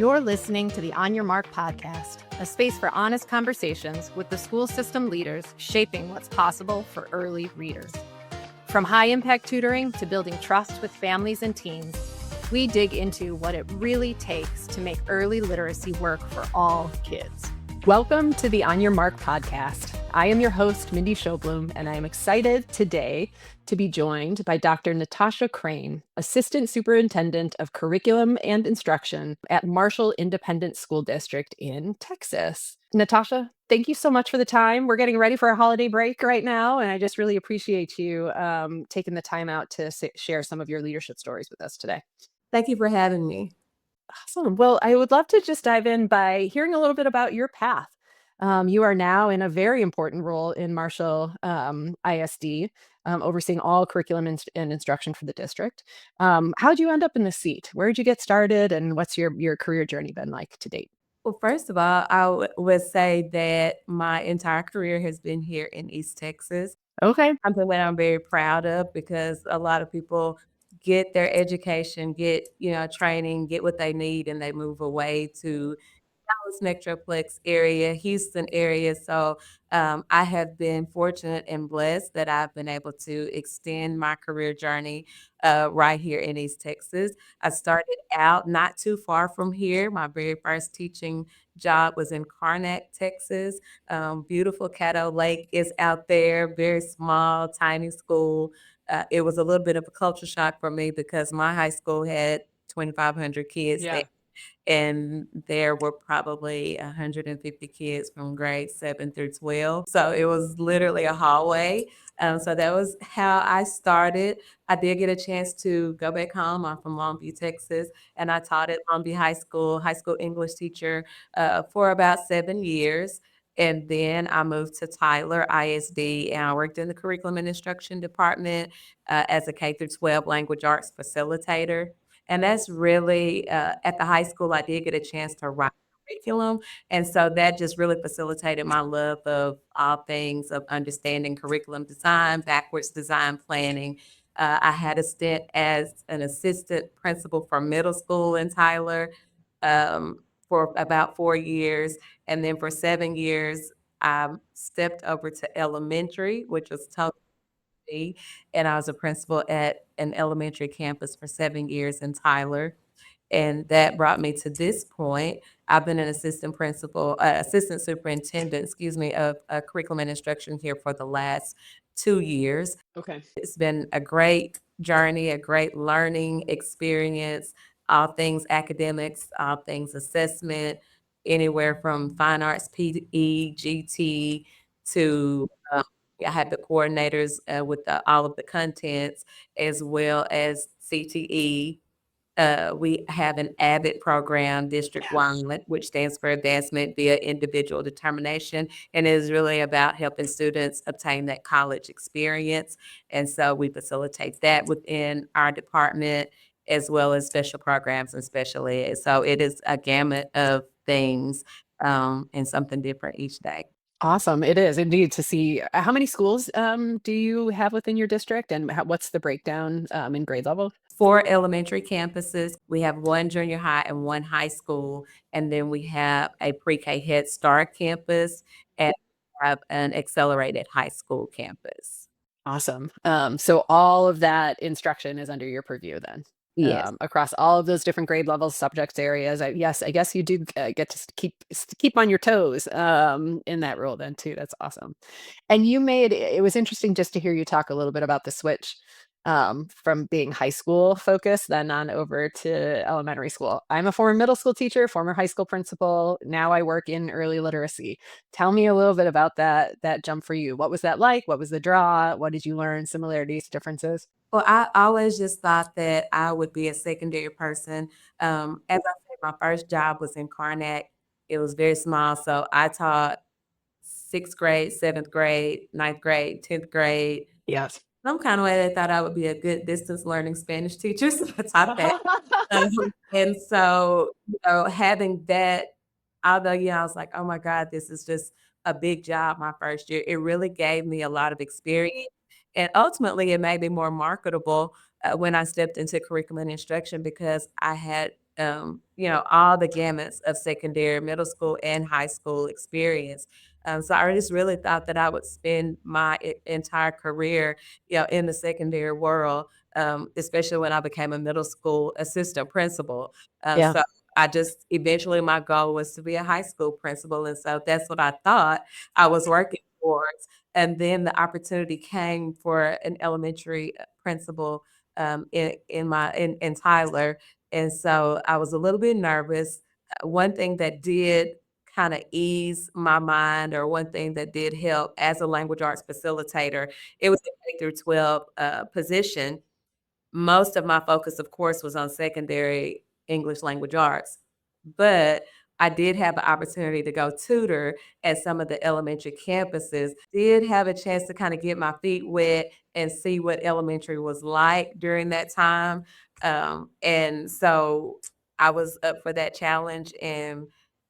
You're listening to the On Your Mark podcast, a space for honest conversations with the school system leaders shaping what's possible for early readers. From high-impact tutoring to building trust with families and teens, we dig into what it really takes to make early literacy work for all kids. Welcome to the On Your Mark podcast. I am your host, Mindy Sjoblom, and I am excited today to be joined by Dr. NaTasha Crain, Assistant Superintendent of Curriculum and Instruction at Marshall Independent School District in Texas. NaTasha, thank you so much for the time. We're getting ready for a holiday break right now, and I just really appreciate you taking the time out to share some of your leadership stories with us today. Thank you for having me. Awesome. Well, I would love to just dive in by hearing a little bit about your path. You are now in a very important role in Marshall ISD, overseeing all curriculum and instruction for the district. How'd you end up in this seat? Where did you get started, and what's your career journey been like to date? Well, first of all, I would say that my entire career has been here in East Texas. Okay. Something that I'm very proud of because a lot of people get their education, get training, get what they need, and they move away to Dallas Metroplex area, Houston area. So I have been fortunate and blessed that I've been able to extend my career journey right here in East Texas. I started out not too far from here. My very first teaching job was in Karnak, Texas. Beautiful Caddo Lake is out there, very small, tiny school. It was a little bit of a culture shock for me because my high school had 2,500 kids there. And there were probably 150 kids from grades 7 through 12. So it was literally a hallway. So that was how I started. I did get a chance to go back home. I'm from Longview, Texas, and I taught at Longview High School English teacher for about 7 years. And then I moved to Tyler ISD, and I worked in the curriculum and instruction department as a K through 12 language arts facilitator. And that's really, at the high school, I did get a chance to write curriculum. And so that just really facilitated my love of all things of understanding curriculum design, backwards design planning. I had a stint as an assistant principal for middle school in Tyler for about 4 years. And then for 7 years, I stepped over to elementary, which was totally, and I was a principal at an elementary campus for 7 years in Tyler. And that brought me to this point. I've been an assistant superintendent, of curriculum and instruction here for the last 2 years. Okay. It's been a great journey, a great learning experience, all things academics, all things assessment, anywhere from fine arts, PE, GT to I had the coordinators with all of the contents as well as CTE. We have an ABIT program district-wide, which stands for Advancement via Individual Determination, and it is really about helping students obtain that college experience. And so we facilitate that within our department as well as special programs and special ed. So it is a gamut of things and something different each day. Awesome. It is indeed to see how many schools do you have within your district, and what's the breakdown in grade level? 4 elementary campuses. We have 1 junior high and 1 high school. And then we have a pre-K Head Start campus and have an accelerated high school campus. Awesome. So all of that instruction is under your purview then? Yes. Across all of those different grade levels, subjects, areas. I guess you do get to keep on your toes in that role then too. That's awesome. And it was interesting just to hear you talk a little bit about the switch from being high school focused then on over to elementary school. I'm a former middle school teacher, former high school principal. Now I work in early literacy. Tell me a little bit about that jump for you. What was that like? What was the draw? What did you learn? Similarities, differences? Well, I always just thought that I would be a secondary person. As I said, my first job was in Karnak. It was very small, so I taught 6th grade, 7th grade, 9th grade, 10th grade. Yes. Some kind of way they thought I would be a good distance learning Spanish teacher, so I taught that. And so, having that, although, I was like, oh my God, this is just a big job my first year. It really gave me a lot of experience. And ultimately, it made me more marketable when I stepped into curriculum and instruction because I had all the gamuts of secondary, middle school, and high school experience. So I just really thought that I would spend my entire career, in the secondary world, especially when I became a middle school assistant principal. Yeah. So I just eventually my goal was to be a high school principal, and so that's what I thought I was working towards. And then the opportunity came for an elementary principal in Tyler, and so I was a little bit nervous. One thing that did kind of ease my mind, or one thing that did help as a language arts facilitator, it was a K through 12 position. Most of my focus, of course, was on secondary English language arts, but I did have an opportunity to go tutor at some of the elementary campuses. Did have a chance to kind of get my feet wet and see what elementary was like during that time. And so I was up for that challenge, and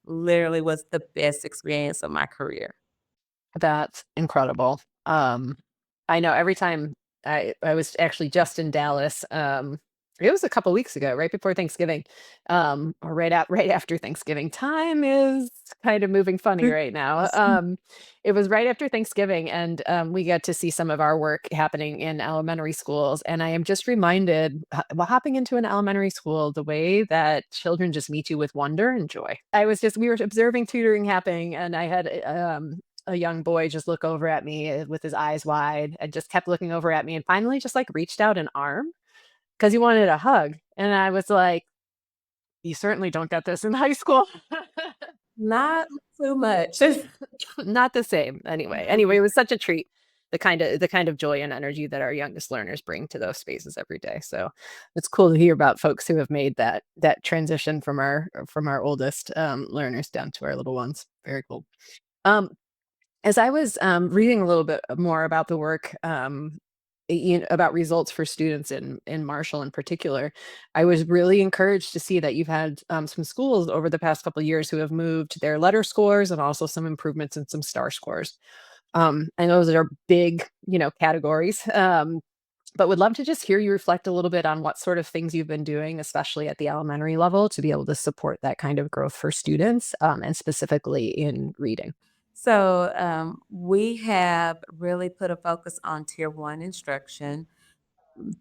literally was the best experience of my career. That's incredible. I know every time I was actually just in Dallas, it was a couple weeks ago, right before Thanksgiving, or right after Thanksgiving. Time is kind of moving funny right now. It was right after Thanksgiving, and we got to see some of our work happening in elementary schools. And I am just reminded, while hopping into an elementary school, the way that children just meet you with wonder and joy. We were observing tutoring happening, and I had a young boy just look over at me with his eyes wide and just kept looking over at me, and finally just like reached out an arm because he wanted a hug. And I was like, you certainly don't get this in high school. Not too much. Not the same. Anyway, it was such a treat. The kind of joy and energy that our youngest learners bring to those spaces every day. So it's cool to hear about folks who have made that transition from our oldest learners down to our little ones. Very cool. Um, As I was reading a little bit more about the work, about results for students in Marshall in particular, I was really encouraged to see that you've had some schools over the past couple of years who have moved their letter scores and also some improvements in some star scores. And those are big, categories. But would love to just hear you reflect a little bit on what sort of things you've been doing, especially at the elementary level, to be able to support that kind of growth for students, and specifically in reading. So we have really put a focus on tier one instruction.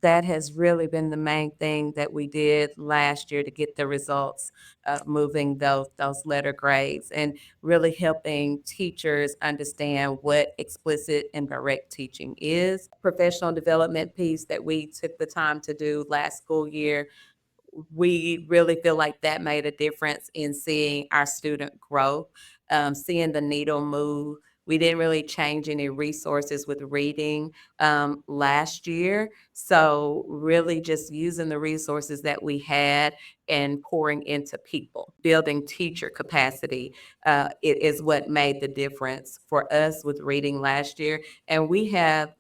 That has really been the main thing that we did last year to get the results, moving those letter grades and really helping teachers understand what explicit and direct teaching is. Professional development piece that we took the time to do last school year, we really feel like that made a difference in seeing our student growth, seeing the needle move. We didn't really change any resources with reading last year. So, really just using the resources that we had and pouring into people, building teacher capacity, it is what made the difference for us with reading last year. And we have,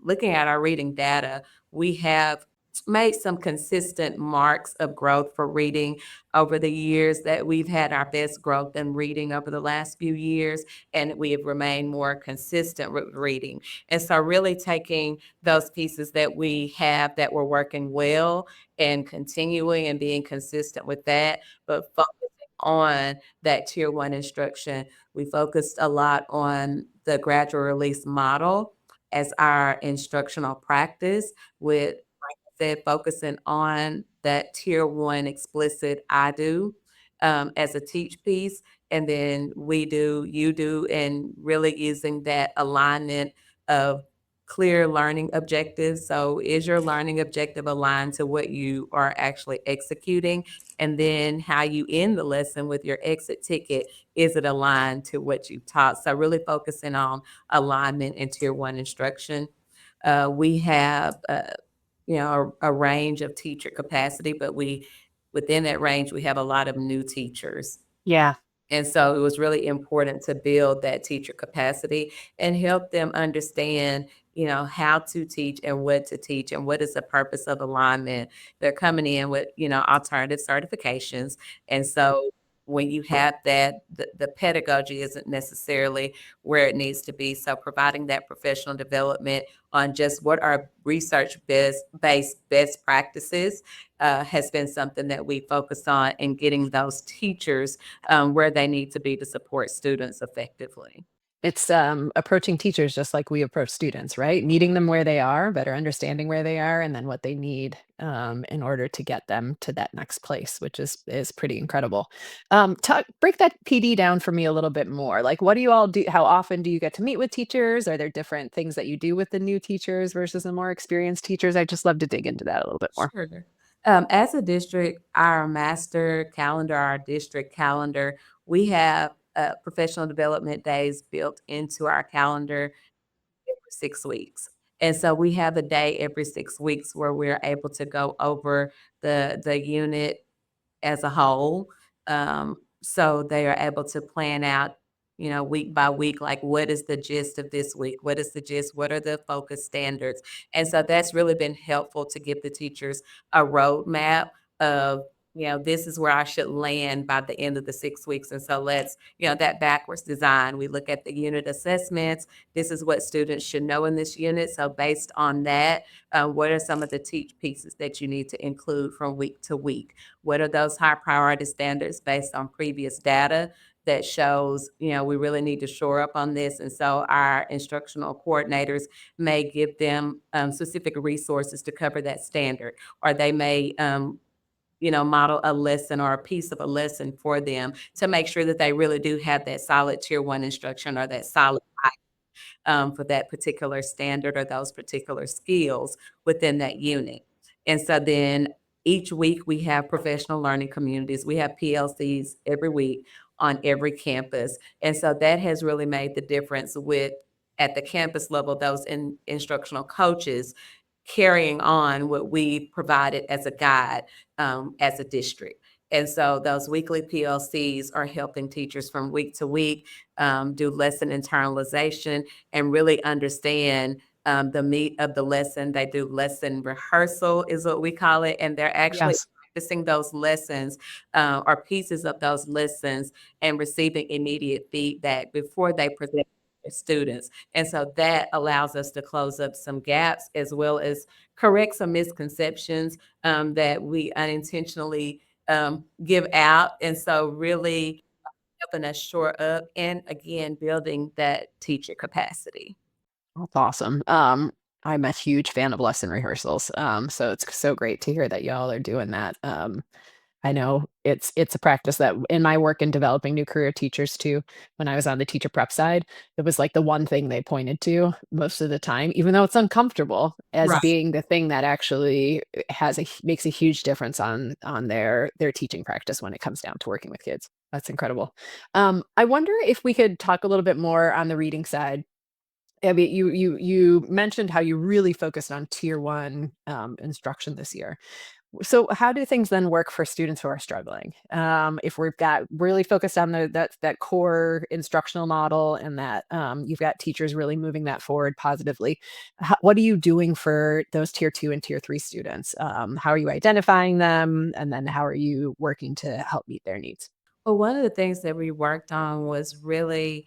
looking at our reading data, we have made some consistent marks of growth for reading over the years. That we've had our best growth in reading over the last few years, and we have remained more consistent with reading. And so really taking those pieces that we have that were working well and continuing and being consistent with that, but focusing on that tier one instruction. We focused a lot on the gradual release model as our instructional practice, with said, focusing on that tier one explicit I do as a teach piece. And then we do, you do, and really using that alignment of clear learning objectives. So, is your learning objective aligned to what you are actually executing? And then how you end the lesson with your exit ticket, is it aligned to what you taught? So, really focusing on alignment in tier one instruction. We have a range of teacher capacity, but within that range, we have a lot of new teachers. Yeah. And so it was really important to build that teacher capacity and help them understand, how to teach and what to teach and what is the purpose of alignment. They're coming in with, alternative certifications. And so when you have that, the pedagogy isn't necessarily where it needs to be. So providing that professional development on just what are research-based best practices has been something that we focus on in getting those teachers where they need to be to support students effectively. It's approaching teachers just like we approach students, right? Meeting them where they are, better understanding where they are, and then what they need in order to get them to that next place, which is pretty incredible. Break that PD down for me a little bit more. Like, what do you all do? How often do you get to meet with teachers? Are there different things that you do with the new teachers versus the more experienced teachers? I just love to dig into that a little bit more. Sure. As a district, our master calendar, our district calendar, we have professional development days built into our calendar every 6 weeks. And so we have a day every 6 weeks where we're able to go over the unit as a whole. So they are able to plan out, week by week, like what is the gist of this week? What is the gist? What are the focus standards? And so that's really been helpful to give the teachers a roadmap of, this is where I should land by the end of the 6 weeks. And so let's, that backwards design. We look at the unit assessments. This is what students should know in this unit. So based on that, what are some of the teach pieces that you need to include from week to week? What are those high priority standards based on previous data that shows, we really need to shore up on this? And so our instructional coordinators may give them specific resources to cover that standard, or they may model a lesson or a piece of a lesson for them to make sure that they really do have that solid tier one instruction or that solid for that particular standard or those particular skills within that unit. And so then each week we have professional learning communities. We have PLCs every week on every campus. And so that has really made the difference with at the campus level, those instructional coaches carrying on what we provided as a guide as a district. And so those weekly PLCs are helping teachers from week to week do lesson internalization and really understand the meat of the lesson. They do lesson rehearsal is what we call it. And they're actually Yes. practicing those lessons or pieces of those lessons and receiving immediate feedback before they present to students. And so that allows us to close up some gaps as well as correct some misconceptions that we unintentionally give out. And so really helping us shore up and again, building that teacher capacity. That's awesome. I'm a huge fan of lesson rehearsals. So it's so great to hear that y'all are doing that. I know it's a practice that in my work in developing new career teachers too, when I was on the teacher prep side, it was like the one thing they pointed to most of the time, even though it's uncomfortable, as Right. being the thing that actually makes a huge difference on their teaching practice when it comes down to working with kids. That's incredible. I wonder if we could talk a little bit more on the reading side. I mean, you mentioned how you really focused on tier one instruction this year. So how do things then work for students who are struggling? If we've got really focused on that core instructional model and that you've got teachers really moving that forward positively, what are you doing for those tier two and tier three students? How are you identifying them, and then how are you working to help meet their needs? Well, one of the things that we worked on was really,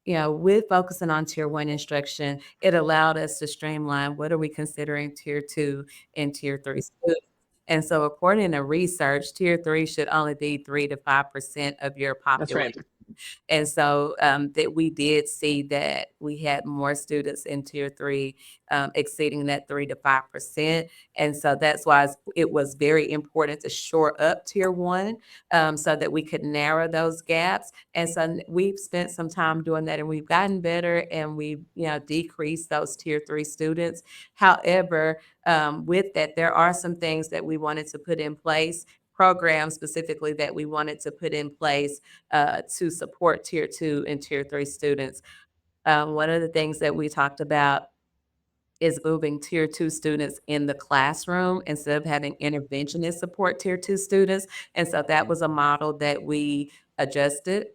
with focusing on tier one instruction, it allowed us to streamline what are we considering tier two and tier three students. And so, according to research, tier three should only be 3 to 5% of your That's right. population. And so that we did see that we had more students in tier three exceeding that 3 to 5%. And so that's why it was very important to shore up tier one so that we could narrow those gaps. And so we've spent some time doing that and we've gotten better and we've, decreased those tier three students. However, with that, there are some things that we wanted to put in place, programs specifically that we wanted to put in place to support tier two and tier three students. One of the things that we talked about is moving tier two students in the classroom instead of having interventionist support tier two students. And so that was a model that we adjusted.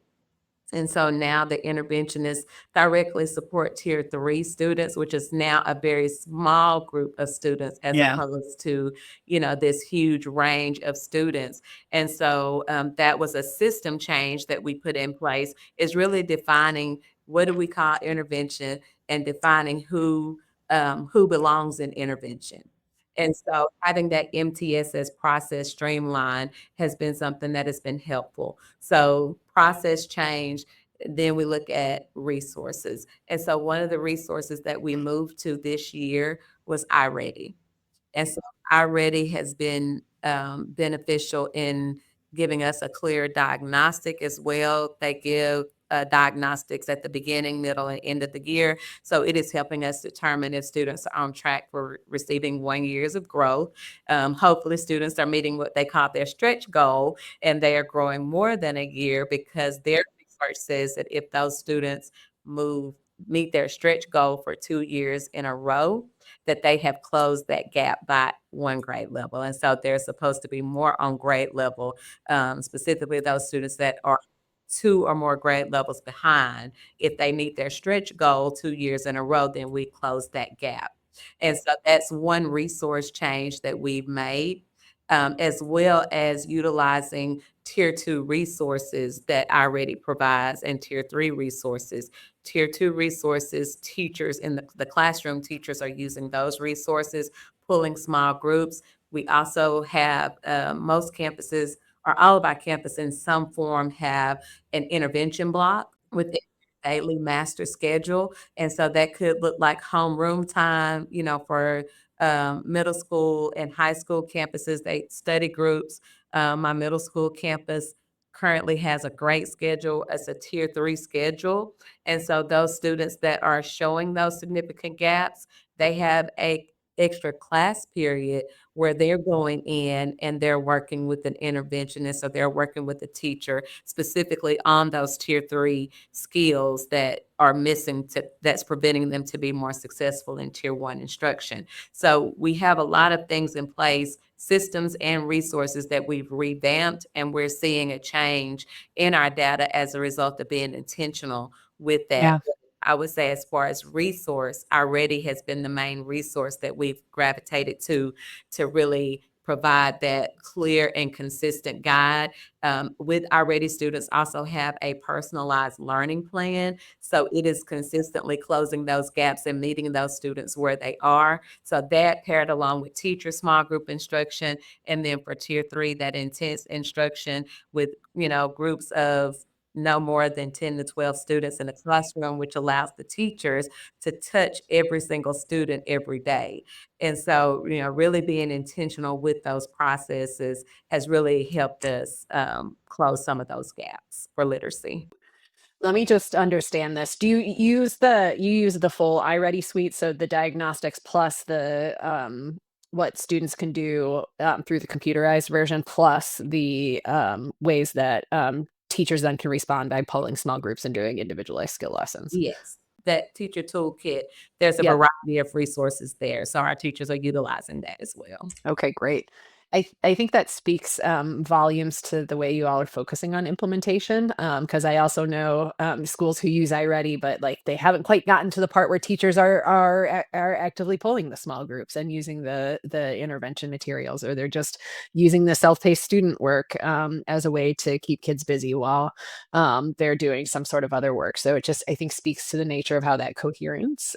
And so now the interventionists directly support tier three students, which is now a very small group of students as Yeah. opposed to, this huge range of students. And so that was a system change that we put in place, is really defining what do we call intervention, and defining who belongs in intervention. And so having that MTSS process streamlined has been something that has been helpful. So process change, then we look at resources. And so one of the resources that we moved to this year was iReady. And so iReady has been beneficial in giving us a clear diagnostic as well. They give diagnostics at the beginning, middle, and end of the year. So it is helping us determine if students are on track for receiving 1 years of growth. Hopefully, students are meeting what they call their stretch goal, and they are growing more than a year, because their research says that if those students meet their stretch goal for 2 years in a row, that they have closed that gap by one grade level. And so they're supposed to be more on grade level, specifically those students that are 2 or more grade levels behind. If they meet their stretch goal 2 years in a row, then we close that gap. And so that's one resource change that we've made, as well as utilizing Tier 2 resources that iReady provides, and Tier 3 resources. Tier 2 resources, teachers in the classroom, teachers are using those resources, pulling small groups. We also have most campuses, or all of our campuses in some form, have an intervention block with daily master schedule. And so that could look like homeroom time, for middle school and high school campuses. They study groups. My middle school campus currently has a great schedule. It's a Tier 3 schedule. And so those students that are showing those significant gaps, they have a extra class period where they're going in and they're working with an interventionist, so they're working with a teacher specifically on those Tier 3 skills that are missing, that's preventing them to be more successful in Tier 1 instruction. So we have a lot of things in place, systems and resources that we've revamped, and we're seeing a change in our data as a result of being intentional with that. Yeah. I would say, as far as resource, iReady has been the main resource that we've gravitated to really provide that clear and consistent guide. With iReady, students also have a personalized learning plan. So it is consistently closing those gaps and meeting those students where they are. So that, paired along with teacher small group instruction, and then for Tier 3, that intense instruction with, groups of no more than 10 to 12 students in a classroom, which allows the teachers to touch every single student every day. And so, really being intentional with those processes has really helped us close some of those gaps for literacy. Let me just understand this. Do you use the full iReady suite, so the diagnostics plus the what students can do through the computerized version, plus the ways that teachers then can respond by pulling small groups and doing individualized skill lessons? Yes, that teacher toolkit, there's a Yep. variety of resources there. So our teachers are utilizing that as well. Okay, great. I think that speaks volumes to the way you all are focusing on implementation. Because I also know schools who use iReady, but like they haven't quite gotten to the part where teachers are actively pulling the small groups and using the intervention materials, or they're just using the self-paced student work as a way to keep kids busy while they're doing some sort of other work. So it just, I think, speaks to the nature of how that coherence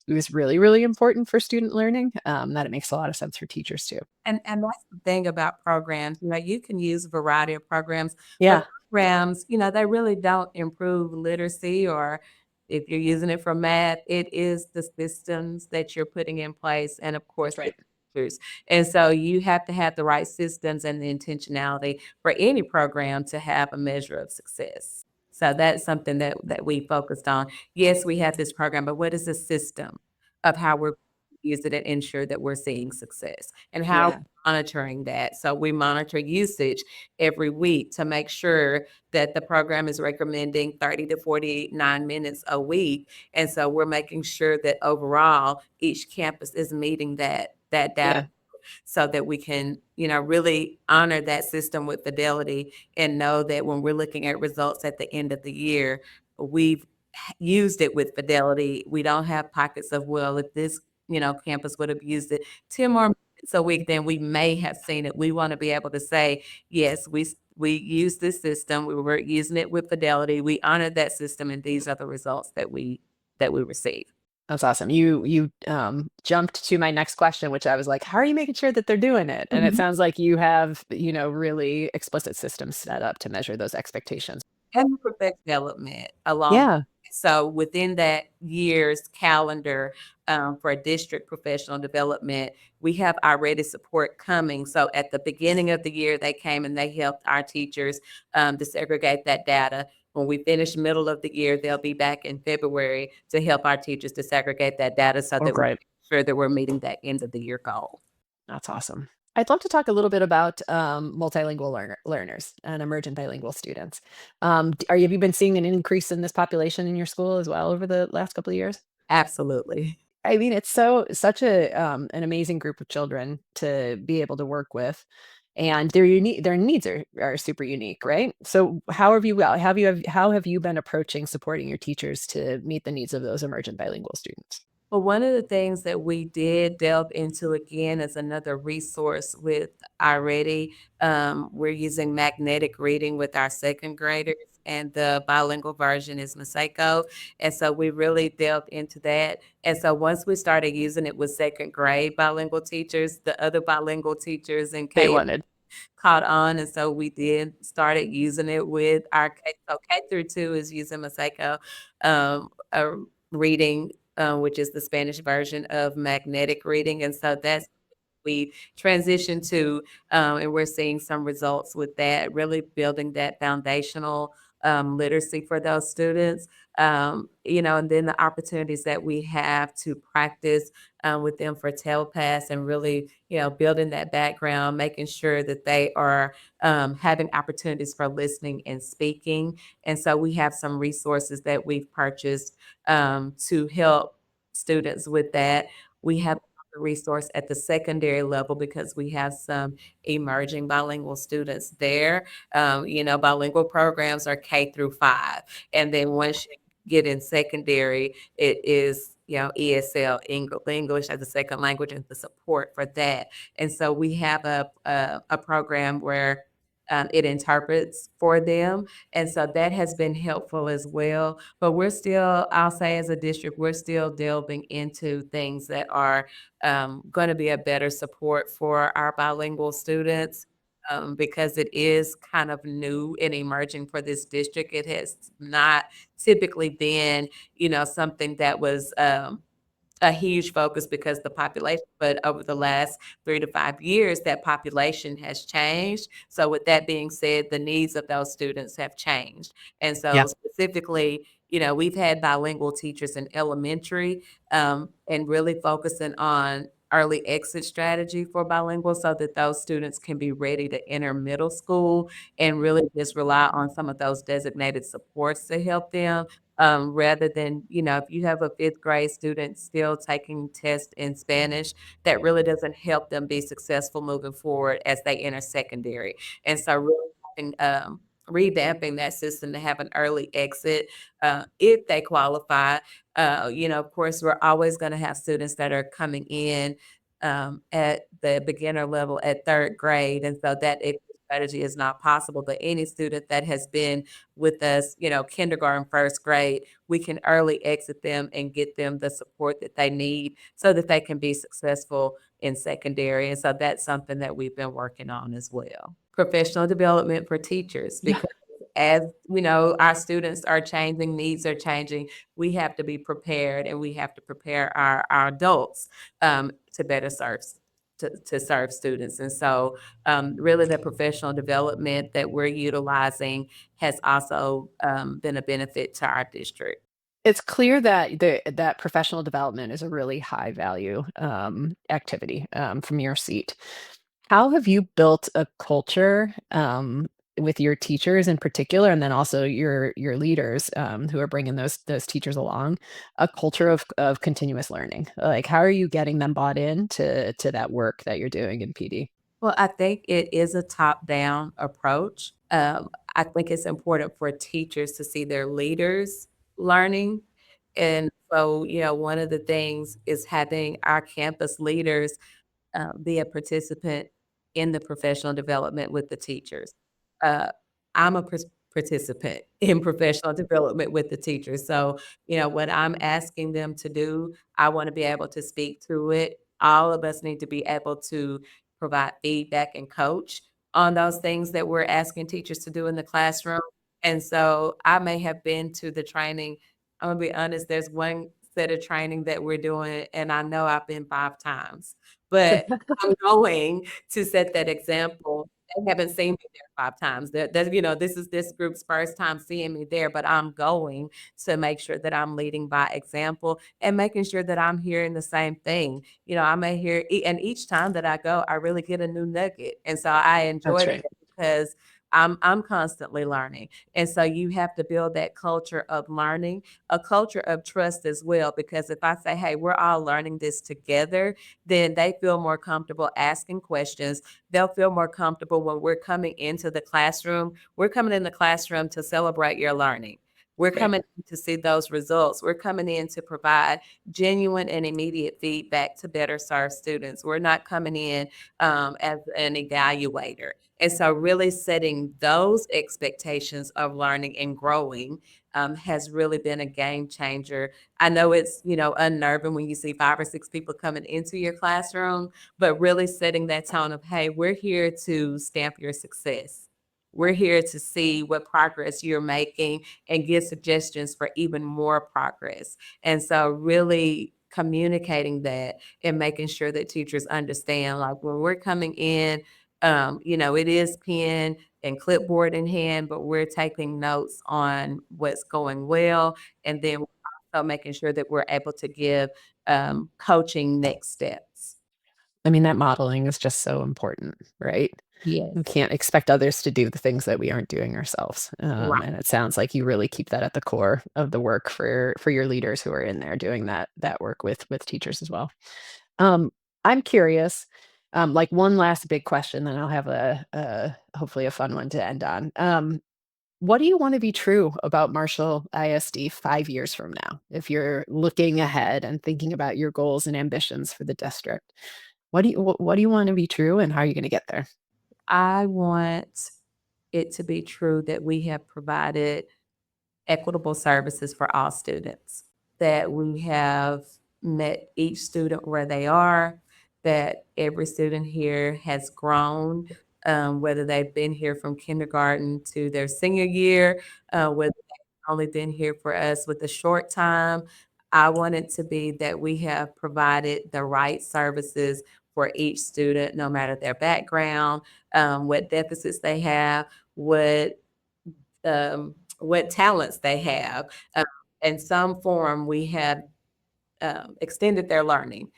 is really, really important for student learning. That it makes a lot of sense for teachers too. And that's the thing about programs, you can use a variety of programs, but Yeah. programs, they really don't improve literacy, or if you're using it for math, it is the systems that you're putting in place, and of course the Right. teachers. And so you have to have the right systems and the intentionality for any program to have a measure of success. So that's something that we focused on. Yes, we have this program, but what is the system of how we're use it and ensure that we're seeing success, and how Yeah. monitoring that. So we monitor usage every week to make sure that the program is recommending 30 to 49 minutes a week. And so we're making sure that overall each campus is meeting that data, Yeah. so that we can, really honor that system with fidelity, and know that when we're looking at results at the end of the year, we've used it with fidelity. We don't have pockets of, well, if this, campus would have used it 10 more minutes a week, then we may have seen it. We want to be able to say, yes, we use this system, we were using it with fidelity, we honored that system, and these are the results that we receive. That's awesome. You jumped to my next question, which I was like, how are you making sure that they're doing it? And it sounds like you have, really explicit systems set up to measure those expectations. And professional development along. Yeah. So within that year's calendar, for district professional development, we have our Ready support coming. So at the beginning of the year, they came and they helped our teachers to segregate that data. When we finish middle of the year, they'll be back in February to help our teachers to segregate that data so Oh, that we great. make sure that we're meeting that end of the year goal. That's awesome. I'd love to talk a little bit about multilingual learners and emergent bilingual students. Have you been seeing an increase in this population in your school as well over the last couple of years? Absolutely. I mean, it's such an amazing group of children to be able to work with, and they're unique. Their needs are super unique, right? So, how have you been approaching supporting your teachers to meet the needs of those emergent bilingual students? Well, one of the things that we did delve into again is another resource with iReady. We're using magnetic reading with our second graders, and the bilingual version is Maseko. And so we really delved into that. And so once we started using it with second grade bilingual teachers, the other bilingual teachers in They K wanted. caught on, and so we did started using it with our K through 2 is using Maseko, reading, which is the Spanish version of magnetic reading, and so that's we transitioned to, and we're seeing some results with that, really building that foundational literacy for those students. And then the opportunities that we have to practice with them for telepass and really, building that background, making sure that they are having opportunities for listening and speaking. And so we have some resources that we've purchased to help students with that. We have a resource at the secondary level because we have some emerging bilingual students there. Bilingual programs are K through 5. And then once you get in secondary, it is, ESL, English as a second language, and the support for that. And so we have a program where it interprets for them. And so that has been helpful as well. But we're still, I'll say as a district, we're still delving into things that are going to be a better support for our bilingual students. Because it is kind of new and emerging for this district. It has not typically been, something that was a huge focus because the population, but over the last 3 to 5 years, that population has changed. So with that being said, the needs of those students have changed. And Yeah. so specifically, we've had bilingual teachers in elementary, and really focusing on early exit strategy for bilingual so that those students can be ready to enter middle school and really just rely on some of those designated supports to help them, rather than, if you have a fifth grade student still taking tests in Spanish, that really doesn't help them be successful moving forward as they enter secondary. And so really revamping that system to have an early exit, if they qualify. Of course, we're always going to have students that are coming in at the beginner level at third grade. And so that exit strategy is not possible. But any student that has been with us, kindergarten, first grade, we can early exit them and get them the support that they need so that they can be successful in secondary. And so that's something that we've been working on as well. Professional development for teachers, Yeah. because as we know, our students are changing, needs are changing. We have to be prepared, and we have to prepare our adults to better serve to serve students. And so really the professional development that we're utilizing has also been a benefit to our district. It's clear that that professional development is a really high value activity from your seat. How have you built a culture with your teachers in particular, and then also your leaders who are bringing those teachers along, a culture of continuous learning? Like, how are you getting them bought in to that work that you're doing in PD? Well, I think it is a top-down approach. I think it's important for teachers to see their leaders learning. And so, one of the things is having our campus leaders be a participant in the professional development with the teachers. uh, I'm a participant in professional development with the teachers. So, what I'm asking them to do, I want to be able to speak through it. All of us need to be able to provide feedback and coach on those things that we're asking teachers to do in the classroom. And so I may have been to the training. I'm gonna be honest, there's one set of training that we're doing, and I know I've been 5 times, but I'm going to set that example. They haven't seen me there 5 times. This is this group's first time seeing me there, but I'm going to make sure that I'm leading by example and making sure that I'm hearing the same thing. I may hear, and each time that I go, I really get a new nugget. And so I enjoy That's that right. because I'm constantly learning. And so you have to build that culture of learning, a culture of trust as well. Because if I say, hey, we're all learning this together, then they feel more comfortable asking questions. They'll feel more comfortable when we're coming into the classroom. We're coming in the classroom to celebrate your learning. We're Right. coming in to see those results. We're coming in to provide genuine and immediate feedback to better serve students. We're not coming in as an evaluator. And so, really setting those expectations of learning and growing has really been a game changer. I know it's, unnerving when you see 5 or 6 people coming into your classroom, but really setting that tone of, hey, we're here to stamp your success. We're here to see what progress you're making and give suggestions for even more progress. And so, really communicating that and making sure that teachers understand, like when we're coming in, it is pen and clipboard in hand, but we're taking notes on what's going well. And then we're also making sure that we're able to give coaching next steps. I mean, that modeling is just so important, right? Yes. We can't expect others to do the things that we aren't doing ourselves. Right. And it sounds like you really keep that at the core of the work for your leaders who are in there doing that work with teachers as well. Um, I'm curious, like one last big question, then I'll have a hopefully a fun one to end on. What do you want to be true about Marshall ISD 5 years from now? If you're looking ahead and thinking about your goals and ambitions for the district, what do you want to be true, and how are you going to get there? I want it to be true that we have provided equitable services for all students, that we have met each student where they are, that every student here has grown, whether they've been here from kindergarten to their senior year, whether they've only been here for us with a short time. I want it to be that we have provided the right services for each student, no matter their background, what deficits they have, what talents they have. In some form, we have extended their learning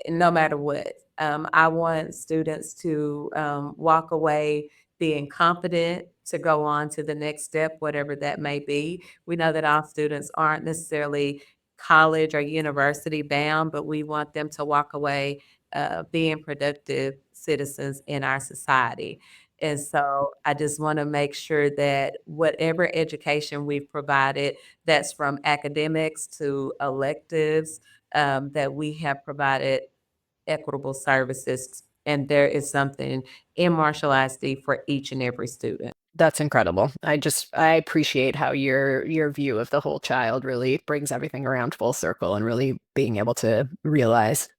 no matter what. I want students to walk away being confident to go on to the next step, whatever that may be. We know that all students aren't necessarily college or university bound, but we want them to walk away being productive citizens in our society. And so I just want to make sure that whatever education we've provided, that's from academics to electives, that we have provided equitable services, and there is something in Marshall ISD for each and every student. That's incredible. I appreciate how your view of the whole child really brings everything around full circle, and really being able to realize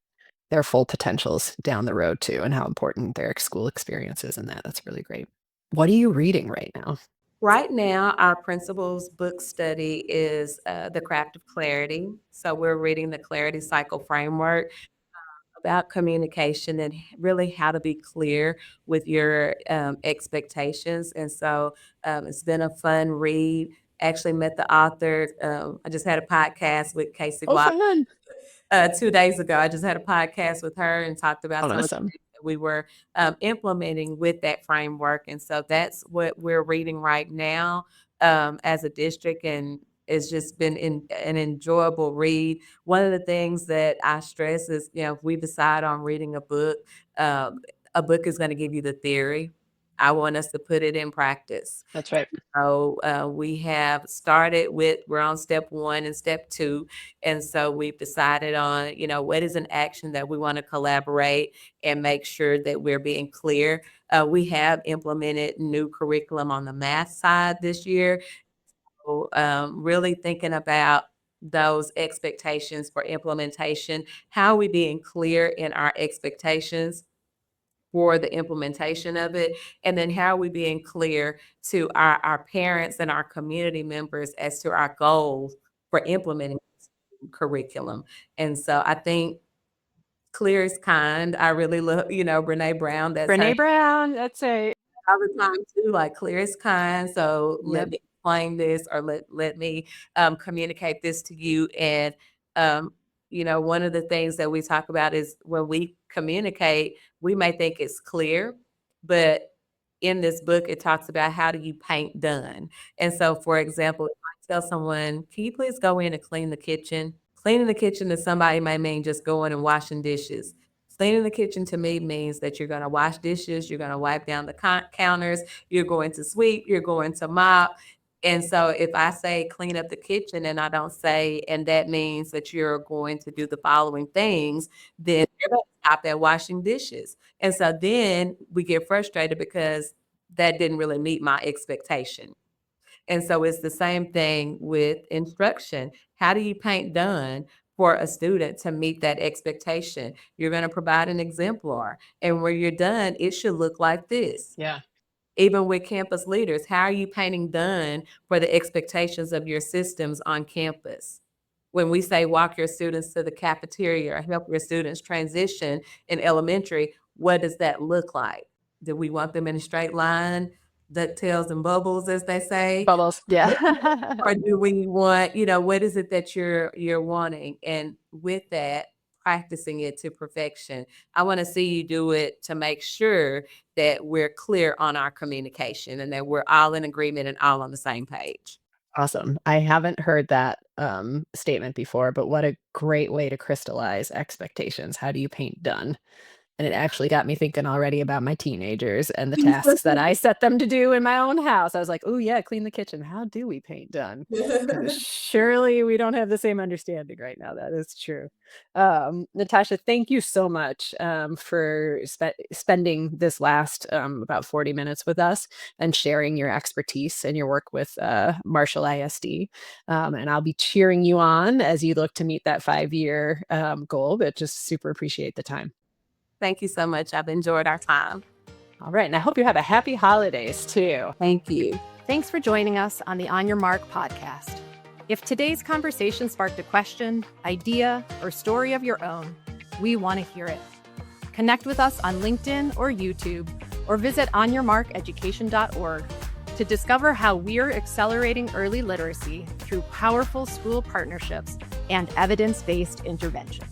their full potentials down the road too, and how important their school experience is in that. That's really great. What are you reading right now? Right now, our principal's book study is The Craft of Clarity. So we're reading the Clarity Cycle Framework about communication and really how to be clear with your expectations. And so it's been a fun read. Actually met the author. I just had a podcast with Casey Oh, Block fun. 2 days ago. I just had a podcast with her and talked about some of the Awesome. things that we were implementing with that framework. And so that's what we're reading right now as a district. And it's just been an enjoyable read. One of the things that I stress is, if we decide on reading a book is going to give you the theory. I want us to put it in practice. That's right. So we have started we're on step 1 and step 2. And so we've decided on, what is an action that we want to collaborate and make sure that we're being clear. We have implemented new curriculum on the math side this year. So, really thinking about those expectations for implementation. How are we being clear in our expectations for the implementation of it? And then how are we being clear to our parents and our community members as to our goals for implementing this curriculum? And so I think clear is kind. I really love, Brene Brown. That's her Brene Brown, that's a all the time too, like clear is kind. So let Yep. me explain this, or let me communicate this to you. And one of the things that we talk about is when we communicate, we may think it's clear, but in this book, it talks about how do you paint done. And so, for example, if I tell someone, can you please go in and clean the kitchen? Cleaning the kitchen to somebody may mean just going and washing dishes. Cleaning the kitchen to me means that you're going to wash dishes, you're going to wipe down the counters, you're going to sweep, you're going to mop. And so if I say clean up the kitchen and I don't say, and that means that you're going to do the following things, then you're going to stop at washing dishes. And so then we get frustrated because that didn't really meet my expectation. And so it's the same thing with instruction. How do you paint done for a student to meet that expectation? You're going to provide an exemplar. And when you're done, it should look like this. Yeah. Even with campus leaders, how are you painting done for the expectations of your systems on campus? When we say walk your students to the cafeteria or help your students transition in elementary, what does that look like? Do we want them in a straight line, ducktails and bubbles, as they say? Bubbles. Yeah. Or do we want, what is it that you're wanting? And with that, practicing it to perfection. I want to see you do it to make sure that we're clear on our communication and that we're all in agreement and all on the same page. Awesome. I haven't heard that statement before, but what a great way to crystallize expectations. How do you paint done? And it actually got me thinking already about my teenagers and the tasks that I set them to do in my own house. I was like, oh, yeah, clean the kitchen. How do we paint done? Because surely we don't have the same understanding right now. That is true. NaTasha, thank you so much for spending this last about 40 minutes with us and sharing your expertise and your work with Marshall ISD. And I'll be cheering you on as you look to meet that 5-year goal, but just super appreciate the time. Thank you so much. I've enjoyed our time. All right. And I hope you have a happy holidays too. Thank you. Thanks for joining us on the On Your Mark podcast. If today's conversation sparked a question, idea, or story of your own, we want to hear it. Connect with us on LinkedIn or YouTube, or visit onyourmarkeducation.org to discover how we're accelerating early literacy through powerful school partnerships and evidence-based intervention.